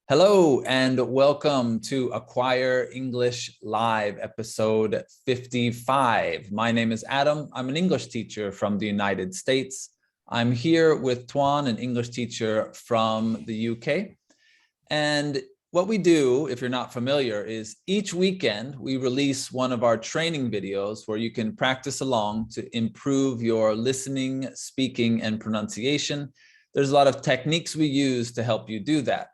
Hello and welcome to Acquire English Live, episode 55. My name is Adam. I'm an English teacher from the United States. I'm here with Tuan, an English teacher from the UK. And what we do, if you're not familiar, is each weekend we release one of our training videos where you can practice along to improve your listening, speaking, and pronunciation. There's a lot of techniques we use to help you do that.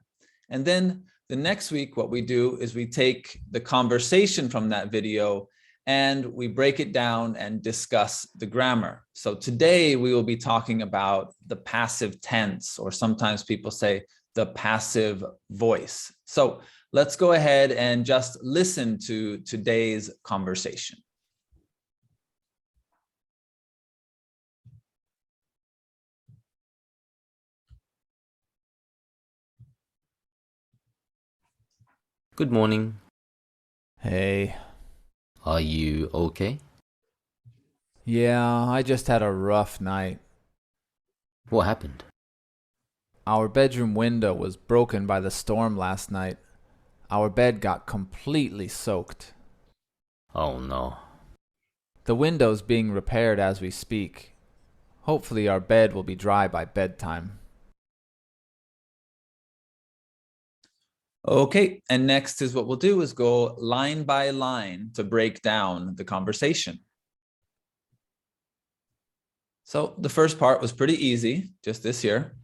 And then the next week, what we do is we take the conversation from that video and we break it down and discuss the grammar. So today we will be talking about the passive tense, or sometimes people say the passive voice. So let's go ahead and just listen to today's conversation. Good morning. Hey. Are you okay? Yeah, I just had a rough night. What happened? Our bedroom window was broken by the storm last night. Our bed got completely soaked. Oh no. The window's being repaired as we speak. Hopefully our bed will be dry by bedtime. Okay, and next is what we'll do is go line by line to break down the conversation. So the first part was pretty easy, just this here.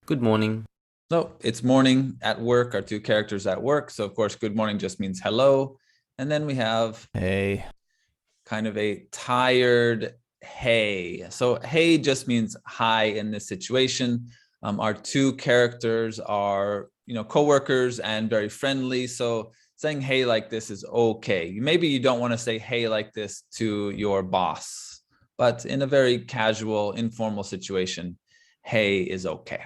Good morning. So it's morning at work, our two characters at work. So of course, good morning just means hello. And then we have Hey. kind of a tired hey. So hey just means hi in this situation. Our two characters are, coworkers and very friendly. So saying hey like this is okay. Maybe you don't want to say hey like this to your boss, but in a very casual, informal situation, hey is okay.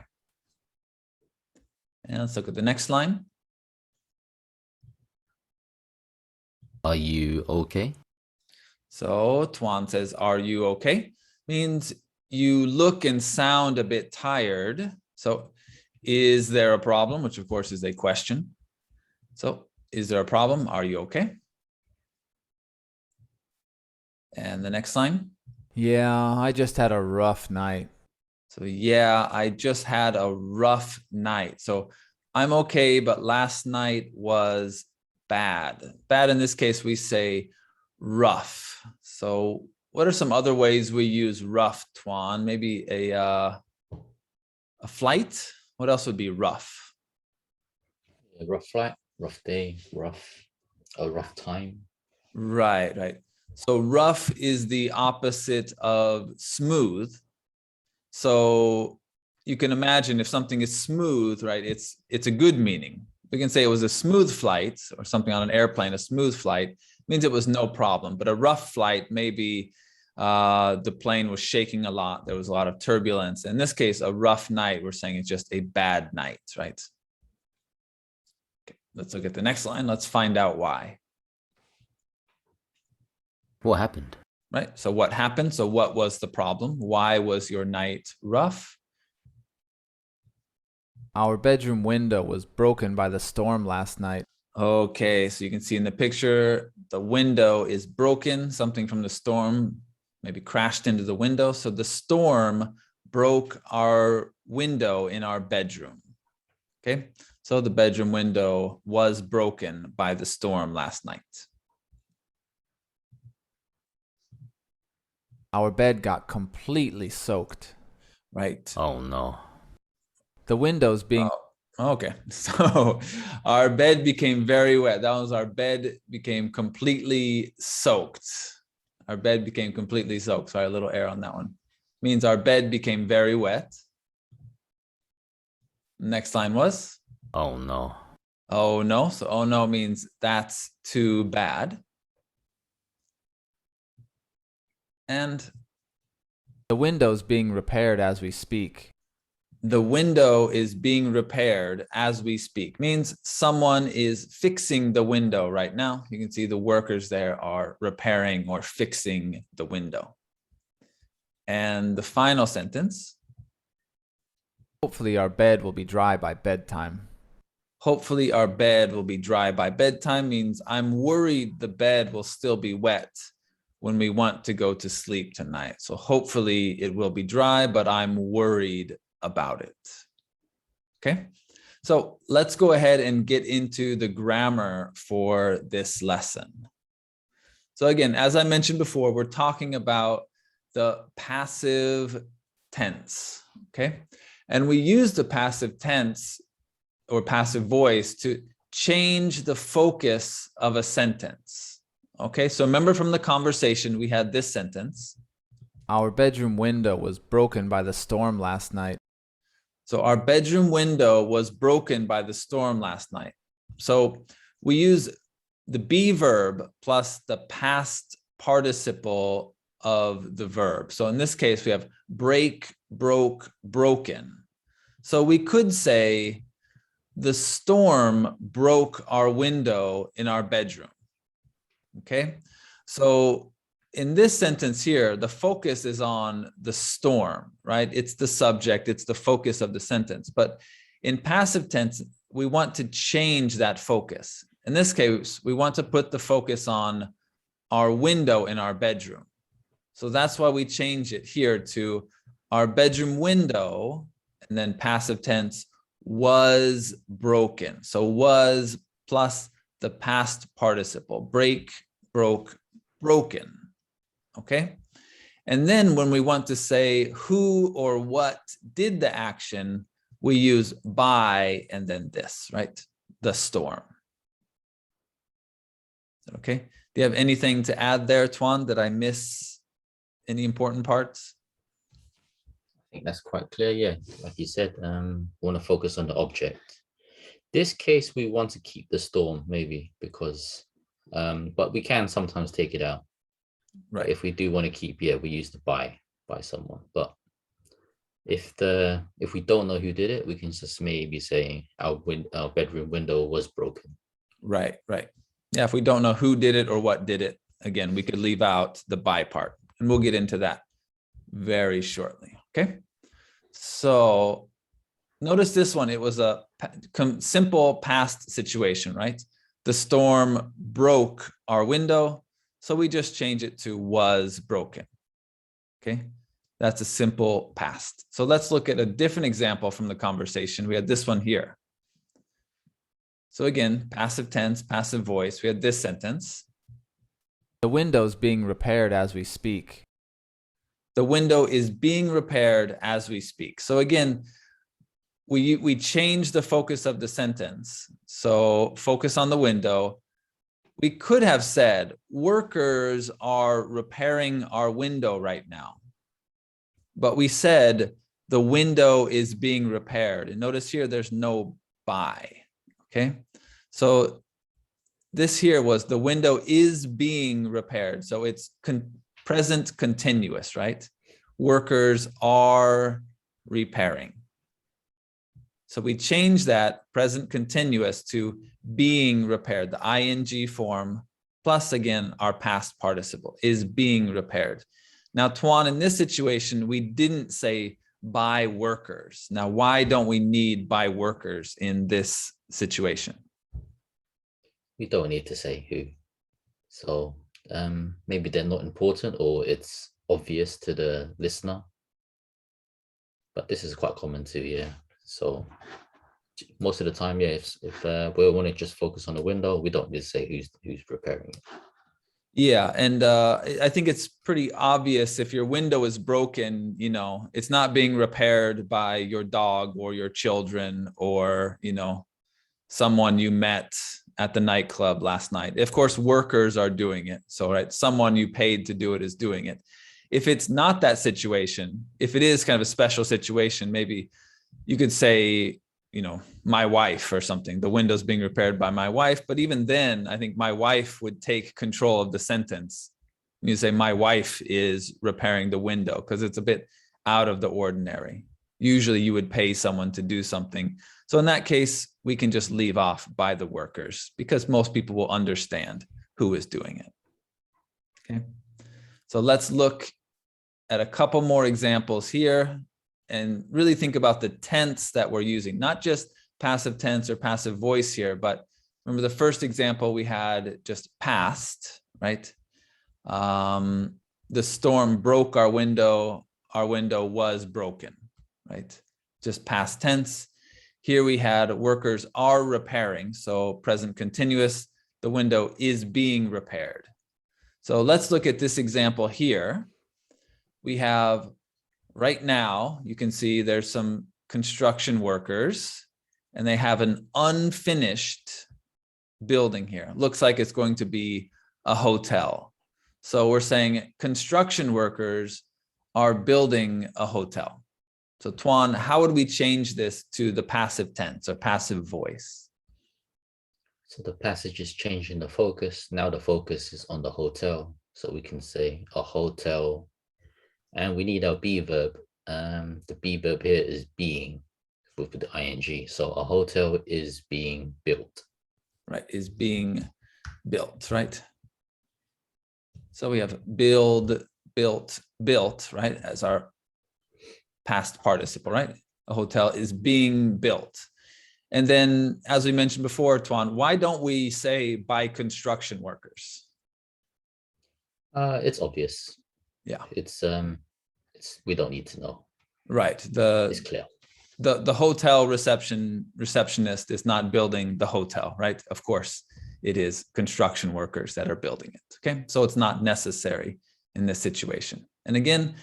And let's look at the next line. Are you okay? So Tuan says, are you okay? Means you look and sound a bit tired. So is there a problem? Which of course is a question. So is there a problem? Are you okay? And the next line. Yeah, I just had a rough night. So yeah, I just had a rough night. So I'm okay, but last night was bad. Bad in this case, we say rough. So what are some other ways we use rough, Tuan? Maybe a flight? What else would be rough? A rough flight, rough day, a rough time. Right. So rough is the opposite of smooth. So you can imagine if something is smooth, right? It's a good meaning. We can say it was a smooth flight, or something on an airplane, a smooth flight means it was no problem. But a rough flight, maybe the plane was shaking a lot. There was a lot of turbulence. In this case, a rough night, we're saying it's just a bad night, right? Okay, let's look at the next line. Let's find out why. What happened? Right. So what happened? So what was the problem? Why was your night rough? Our bedroom window was broken by the storm last night. Okay, so you can see in the picture, the window is broken. Something from the storm maybe crashed into the window. So the storm broke our window in our bedroom. Okay, so the bedroom window was broken by the storm last night. Our bed got completely soaked. Right. Oh no. The window's being... Okay, so our bed became very wet. That was our bed became completely soaked. Our bed became completely soaked. Sorry, a little air on that one. Means our bed became very wet. Next line was? Oh no. Oh no. So oh no means that's too bad. And the window's being repaired as we speak. The window is being repaired as we speak. Means someone is fixing the window right now. You can see the workers there are repairing or fixing the window. And the final sentence. Hopefully our bed will be dry by bedtime. Hopefully our bed will be dry by bedtime means I'm worried the bed will still be wet when we want to go to sleep tonight. So hopefully it will be dry, but I'm worried about it. Okay, so let's go ahead and get into the grammar for this lesson. So again, as I mentioned before, we're talking about the passive tense, okay? And we use the passive tense or passive voice to change the focus of a sentence. Okay, so remember from the conversation, we had this sentence. Our bedroom window was broken by the storm last night. So our bedroom window was broken by the storm last night. So we use the be verb plus the past participle of the verb. So in this case, we have break, broke, broken. So we could say, the storm broke our window in our bedroom. Okay, so in this sentence here, the focus is on the storm, right? It's the subject, it's the focus of the sentence. But in passive tense, we want to change that focus. In this case, we want to put the focus on our window in our bedroom. So that's why we change it here to our bedroom window, and then passive tense, was broken. So was plus the past participle, break, broke, broken. Okay. And then when we want to say who or what did the action, we use by and then this, right? The storm. Okay. Do you have anything to add there, Tuan? Did I miss any important parts? I think that's quite clear. Yeah, like you said, we want to focus on the object. This case, we want to keep the storm, maybe, because, but we can sometimes take it out. Right. If we do want to keep, yeah, we use the by someone. But if we don't know who did it, we can just maybe say our bedroom window was broken. Right, right. Yeah, if we don't know who did it or what did it, again, we could leave out the by part, and we'll get into that very shortly. Okay, so notice this one. It was a simple past situation, right? The storm broke our window, so we just change it to was broken. Okay, that's a simple past. So let's look at a different example from the conversation. We had this one here. So again, passive tense, passive voice. We had this sentence. The window's being repaired as we speak. The window is being repaired as we speak. So again, we change the focus of the sentence. So focus on the window. We could have said, workers are repairing our window right now. But we said, the window is being repaired. And notice here, there's no by. Okay, so this here was the window is being repaired. So it's present continuous, right? Workers are repairing. So we change that present continuous to being repaired, the ing form, plus again, our past participle is being repaired. Now, Tuan, in this situation, we didn't say by workers. Now, why don't we need by workers in this situation? We don't need to say who. So maybe they're not important, or it's obvious to the listener. But this is quite common too, yeah. So most of the time, yeah, if we want to just focus on the window, we don't need to say who's repairing it. Yeah, and I think it's pretty obvious if your window is broken, you know, it's not being repaired by your dog or your children or, you know, someone you met at the nightclub last night. Of course, workers are doing it. So, right, someone you paid to do it is doing it. If it's not that situation, if it is kind of a special situation, maybe you could say, you know, my wife or something, the window's being repaired by my wife. But even then, I think my wife would take control of the sentence. You say my wife is repairing the window because it's a bit out of the ordinary. Usually you would pay someone to do something. So in that case, we can just leave off by the workers because most people will understand who is doing it. Okay. So let's look at a couple more examples here. and really think about the tense that we're using, not just passive tense or passive voice here, but remember the first example we had just past, right? The storm broke our window was broken, right? Just past tense. Here we had workers are repairing, so present continuous, the window is being repaired. So let's look at this example here. We have right now, you can see there's some construction workers and they have an unfinished building here. Looks like it's going to be a hotel. So we're saying construction workers are building a hotel. So Tuan, how would we change this to the passive tense or passive voice? So the passage is changing the focus. Now the focus is on the hotel. So we can say a hotel. And we need our be verb. The be verb here is being with the ing. So a hotel is being built. Right, is being built, right? So we have build, built, built, right, as our past participle, right? A hotel is being built. And then, as we mentioned before, Tuan, why don't we say by construction workers? It's obvious. Yeah. It's we don't need to know. Right. It's clear. The hotel receptionist is not building the hotel, right? Of course, it is construction workers that are building it. Okay. So it's not necessary in this situation. And again,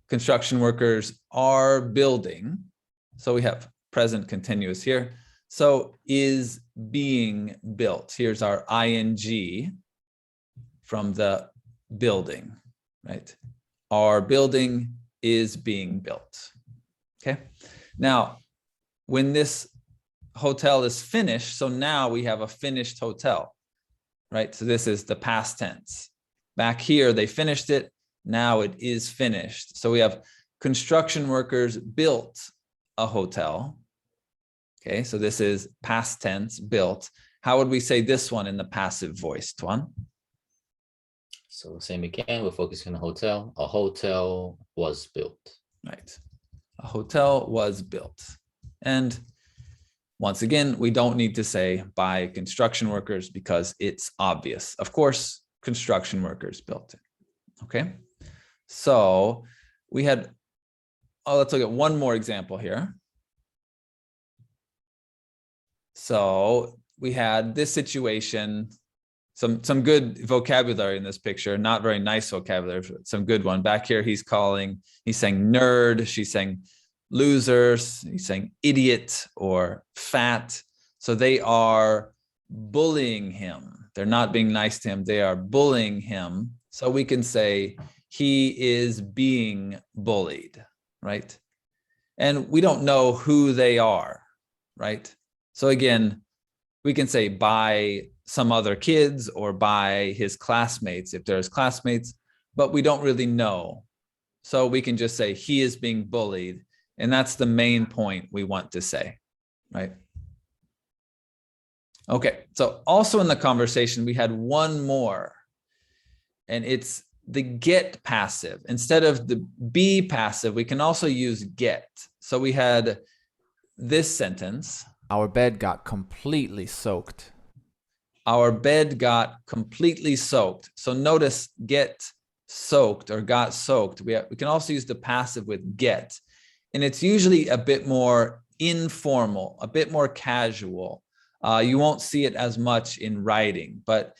construction workers are building. So we have present continuous here. So is being built. Here's our ing from the building, right? Our building is being built. Okay. Now, when this hotel is finished, so now we have a finished hotel, right? So this is the past tense. Back here, they finished it. Now it is finished. So we have construction workers built a hotel. Okay, so this is past tense, built. How would we say this one in the passive voice, Tuan? So same again, we're focusing on hotel. A hotel was built. Right. A hotel was built. And once again, we don't need to say by construction workers because it's obvious. Of course, construction workers built it. Okay. So we had, let's look at one more example here. So we had this situation, some good vocabulary in this picture, not very nice vocabulary, but some good one. Back here, he's saying nerd, she's saying losers, he's saying idiot or fat. So they are bullying him. They're not being nice to him. They are bullying him. So we can say he is being bullied, right? And we don't know who they are, right? So again, we can say by some other kids or by his classmates, if there's classmates, but we don't really know. So we can just say he is being bullied. And that's the main point we want to say, right? Okay, so also in the conversation, we had one more, and it's the get passive. Instead of the be passive, we can also use get. So we had this sentence. Our bed got completely soaked. Our bed got completely soaked. So notice get soaked or got soaked. We can also use the passive with get. And it's usually a bit more informal, a bit more casual. You won't see it as much in writing, but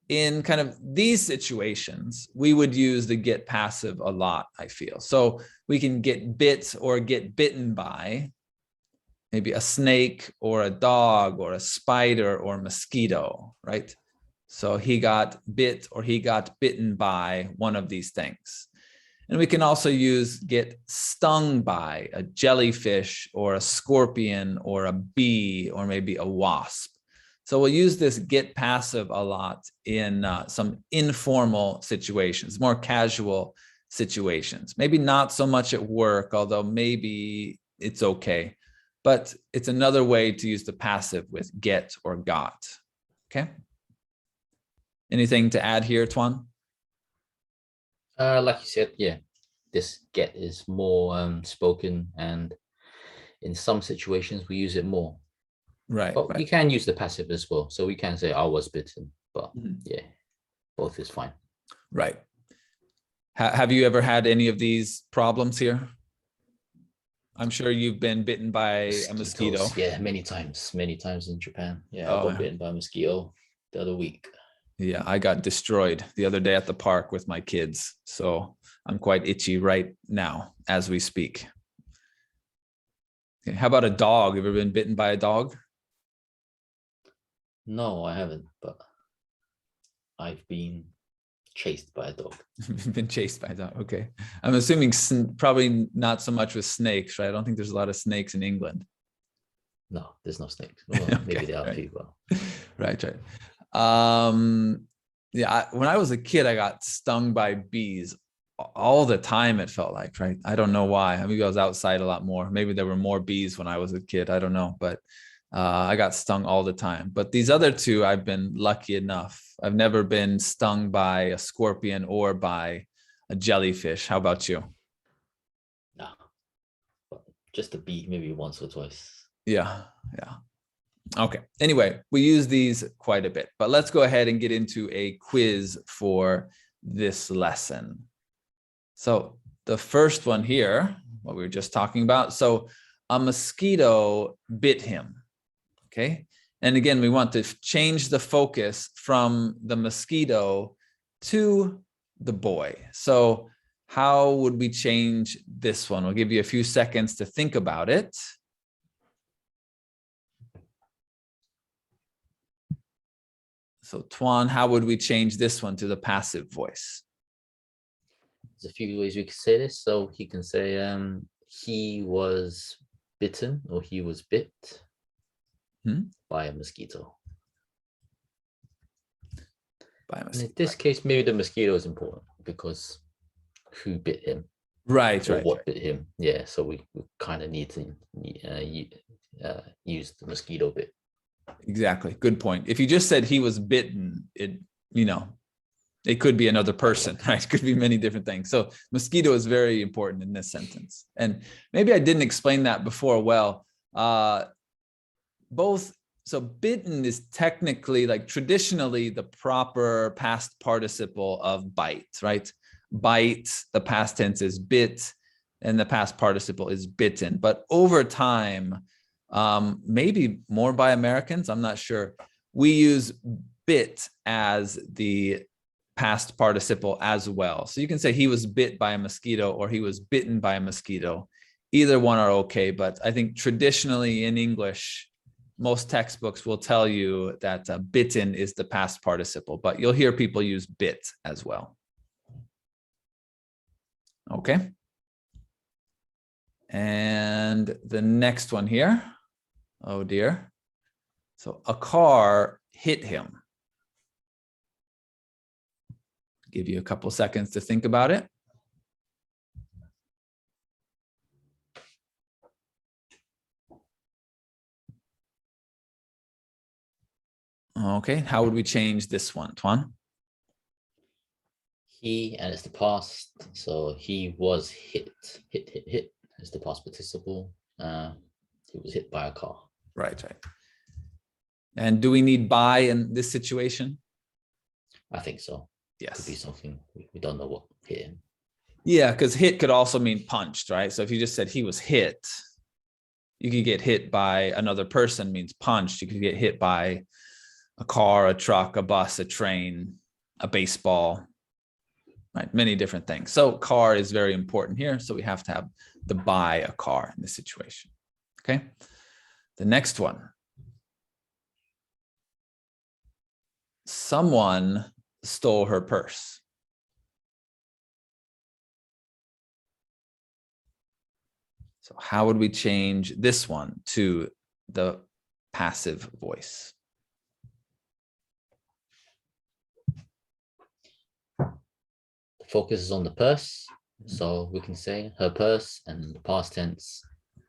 in kind of these situations, we would use the get passive a lot, I feel. So we can get bit or get bitten by maybe a snake or a dog or a spider or mosquito, right? So he got bit or he got bitten by one of these things. And we can also use get stung by a jellyfish or a scorpion or a bee or maybe a wasp. So we'll use this get passive a lot in some informal situations, more casual situations. Maybe not so much at work, although maybe it's okay. But it's another way to use the passive with get or got. Okay. Anything to add here, Tuan? Like you said, yeah, this get is more spoken, and in some situations we use it more. Right. But Right. we can use the passive as well. So we can say I was bitten, but yeah, both is fine. Right. Have you ever had any of these problems here? I'm sure you've been bitten by a mosquito. Yeah, many times in Japan. Yeah, I Oh, got bitten by a mosquito the other week. yeah, I got destroyed the other day at the park with my kids. So I'm quite itchy right now as we speak. Okay, how about a dog? Have you ever been bitten by a dog? No, I haven't, but I've been chased by a dog. Been chased by a dog. Okay. I'm assuming probably not so much with snakes, right? I don't think there's a lot of snakes in England. No, there's no snakes. Well, Okay, maybe there are right. people. Right. Yeah, when I was a kid, I got stung by bees all the time, it felt like, right? I don't know why. Maybe I was outside a lot more. Maybe there were more bees when I was a kid. I don't know, but I got stung all the time. But these other two, I've been lucky enough. I've never been stung by a scorpion or by a jellyfish. How about you? No, but just a bee, maybe once or twice. Yeah, yeah. Okay. Anyway, we use these quite a bit, but let's go ahead and get into a quiz for this lesson. So the first one here, what we were just talking about. So a mosquito bit him. Okay. And again, we want to change the focus from the mosquito to the boy. So how would we change this one? We'll give you a few seconds to think about it. So Tuan, how would we change this one to the passive voice? There's a few ways we could say this. So he can say he was bitten, or he was bit by a mosquito. By a And mosquito. in this case, maybe the mosquito is important because who bit him? Right, Or right. what bit him? Yeah, so we kind of need to use the mosquito bit. Exactly. Good point. If you just said he was bitten, it could be another person, right? It could be many different things. So mosquito is very important in this sentence. And maybe I didn't explain that before well. So bitten is technically, like traditionally, the proper past participle of bite, right? Bite, the past tense is bit, and the past participle is bitten. But over time, maybe more by Americans, I'm not sure, we use bit as the past participle as well. So you can say he was bit by a mosquito or he was bitten by a mosquito. Either one are okay, but I think traditionally in English, most textbooks will tell you that bitten is the past participle, but you'll hear people use bit as well. Okay. And the next one here. Oh dear. So a car hit him. Give you a couple seconds to think about it. Okay, how would we change this one, Tuan? He, and it's the past, so he was hit is the past participle. He was hit by a car. Right. And do we need by in this situation? I think so. Yes. Could be something we don't know what hit him. Yeah, because hit could also mean punched, right? So if you just said he was hit, you could get hit by another person means punched. You could get hit by a car, a truck, a bus, a train, a baseball, right? Many different things. So car is very important here. So we have to have the by a car in this situation. Okay. The next one. Someone stole her purse. So how would we change this one to the passive voice? The focus is on the purse. So we can say her purse, and the past tense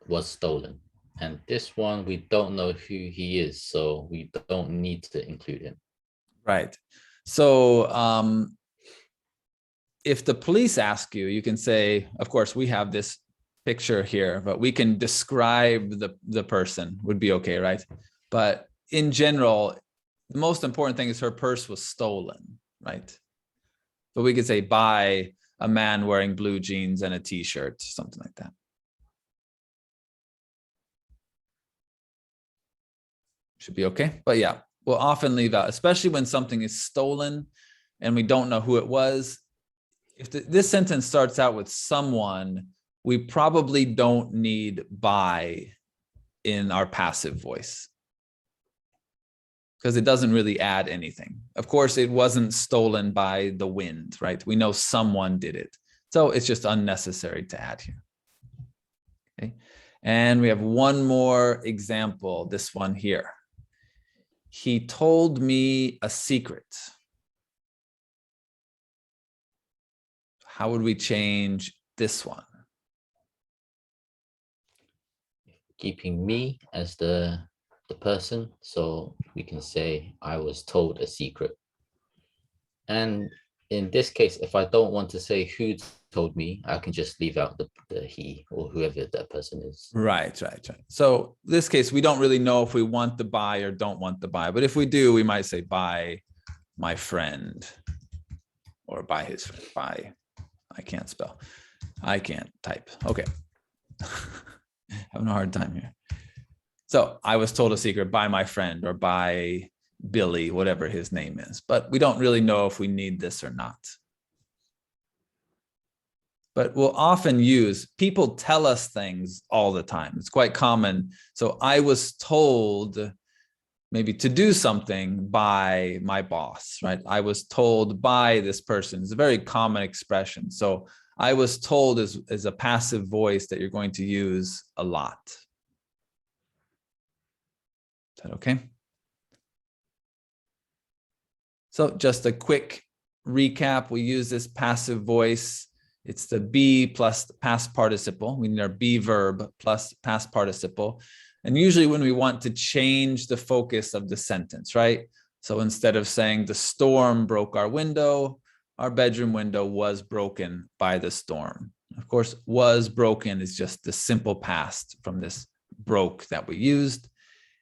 was stolen. And this one, we don't know who he is, so we don't need to include him. Right. So if the police ask you, you can say, of course, we have this picture here, but we can describe the person would be okay, right? But in general, the most important thing is her purse was stolen, right? But we could say by a man wearing blue jeans and a t-shirt, something like that. Should be okay. But yeah, we'll often leave out, especially when something is stolen and we don't know who it was. If this sentence starts out with someone, we probably don't need by in our passive voice, because it doesn't really add anything. Of course, it wasn't stolen by the wind, right? We know someone did it. So it's just unnecessary to add here. Okay. And we have one more example, this one here. He told me a secret. How would we change this one? Keeping me as the person, so we can say I was told a secret. And in this case, if I don't want to say who told me, I can just leave out the he or whoever that person is. Right. So this case, we don't really know if we want the by or don't want the by, but if we do, we might say by my friend or by his friend. By, I can't spell. I can't type. Okay. Having a hard time here. So I was told a secret by my friend or by Billy, whatever his name is, but we don't really know if we need this or not. But we'll often use, people tell us things all the time. It's quite common. So I was told maybe to do something by my boss, right? I was told by this person. It's a very common expression. So I was told is a passive voice that you're going to use a lot. Is that okay? So just a quick recap. We use this passive voice. It's the be plus the past participle. We need our be verb plus past participle. And usually when we want to change the focus of the sentence, right? So instead of saying the storm broke our window, our bedroom window was broken by the storm. Of course, was broken is just the simple past from this broke that we used.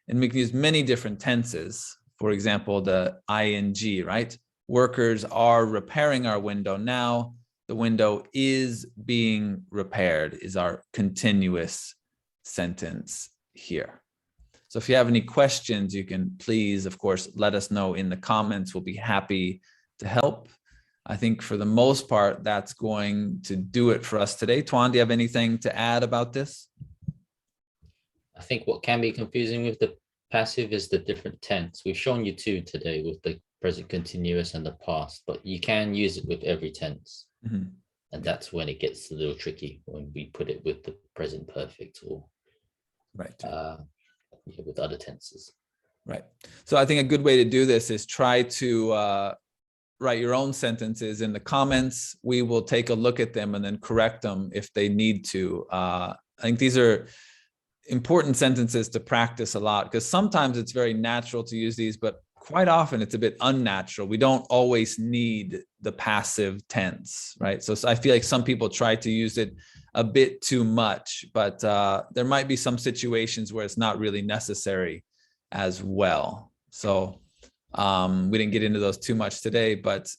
And we can use many different tenses. For example, the ing, right? Workers are repairing our window now. The window is being repaired is our continuous sentence here. So if you have any questions, you can please, of course, let us know in the comments. We'll be happy to help. I think for the most part, that's going to do it for us today. Tuan, do you have anything to add about this? I think what can be confusing with the passive is the different tense. We've shown you two today with the present continuous and the past, but you can use it with every tense. Mm-hmm. And that's when it gets a little tricky, when we put it with the present perfect or with other tenses. Right. So I think a good way to do this is try to write your own sentences in the comments. We will take a look at them and then correct them if they need to. I think these are important sentences to practice a lot, because sometimes it's very natural to use these, but quite often it's a bit unnatural. We don't always need the passive tense, right? So I feel like some people try to use it a bit too much, but there might be some situations where it's not really necessary as well. So we didn't get into those too much today, but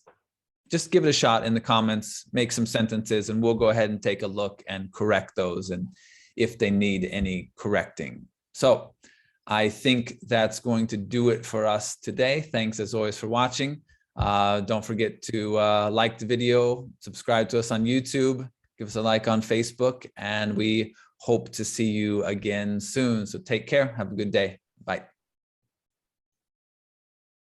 just give it a shot in the comments, make some sentences, and we'll go ahead and take a look and correct those, and if they need any correcting. So I think that's going to do it for us today. Thanks as always for watching. Don't forget to like the video, subscribe to us on YouTube, give us a like on Facebook, and we hope to see you again soon. So take care. Have a good day. Bye.